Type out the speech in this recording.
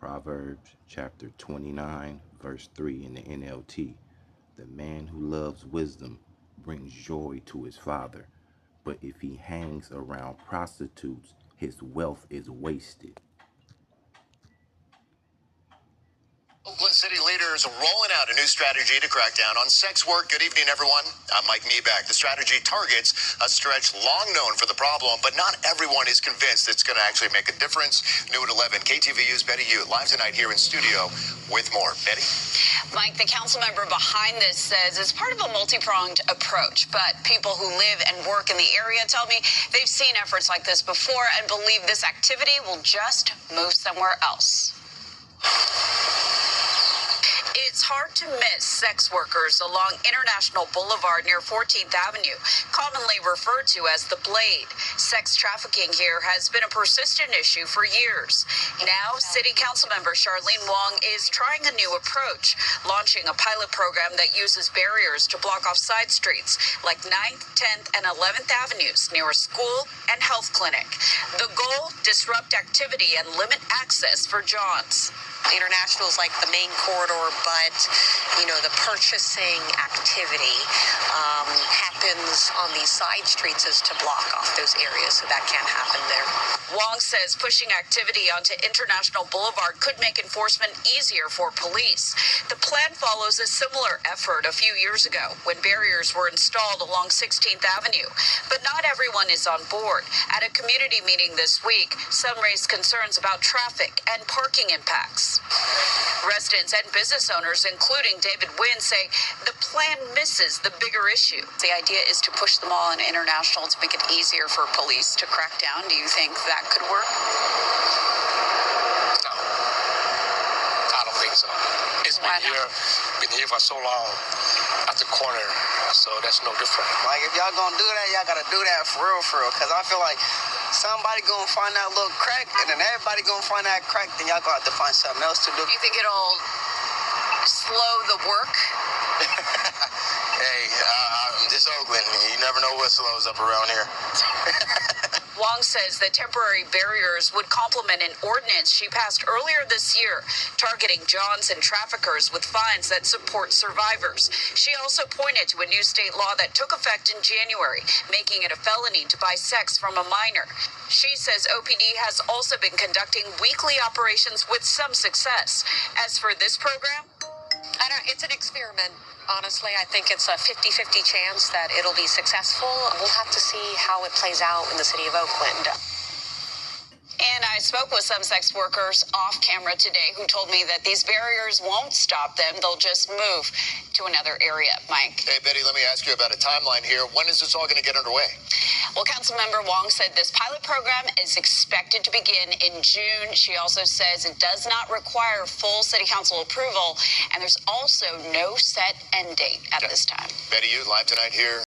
Proverbs chapter 29, verse 3 in the NLT. The man who loves wisdom brings joy to his father, but if he hangs around prostitutes, his wealth is wasted. Oakland City leaders rolling out a new strategy to crack down on sex work. Good evening, everyone. I'm Mike Meeback. The strategy targets a stretch long known for the problem, but not everyone is convinced it's going to actually make a difference. New at 11, KTVU's Betty Ute live tonight here in studio with more. Betty? Mike, the council member behind this says it's part of a multi-pronged approach, but people who live and work in the area tell me they've seen efforts like this before and believe this activity will just move somewhere else. It's hard to miss sex workers along International Boulevard near 14th Avenue, commonly referred to as the Blade. Sex trafficking here has been a persistent issue for years. Now, City Council member Charlene Wong is trying a new approach, launching a pilot program that uses barriers to block off side streets like 9th, 10th, and 11th Avenues near a school and health clinic. The goal, disrupt activity and limit access for Johns. International is like the main corridor, but, the purchasing activity happens on these side streets is to block off those areas, so that can't happen there. Wong says pushing activity onto International Boulevard could make enforcement easier for police. The plan follows a similar effort a few years ago when barriers were installed along 16th Avenue. But not everyone is on board. At a community meeting this week, some raised concerns about traffic and parking impacts. Residents and business owners, including David Wynn, say the plan misses the bigger issue. The idea is to push them all on International to make it easier for police to crack down. Do you think that could work? No, I don't think so. It's been here for so long at the corner, so that's no different. Like, if y'all gonna do that, y'all gotta do that for real, because I feel like somebody gonna find that little crack, and then everybody gonna find that crack, then y'all gonna have to find something else to do. Do you think it'll slow the work? Hey, this Oakland, you never know what slows up around here. Wong says the temporary barriers would complement an ordinance she passed earlier this year, targeting Johns and traffickers with fines that support survivors. She also pointed to a new state law that took effect in January, making it a felony to buy sex from a minor. She says OPD has also been conducting weekly operations with some success. As for this program, It's an experiment. Honestly, I think it's a 50-50 chance that it'll be successful. We'll have to see how it plays out in the city of Oakland. and I spoke with some sex workers off camera today who told me that these barriers won't stop them. They'll just move to another area. Mike. Hey, Betty, let me ask you about a timeline here. When is this all going to get underway? Well, Councilmember Wong said this pilot program is expected to begin in June. She also says it does not require full city council approval, and there's also no set end date at this time. Betty, you live tonight here.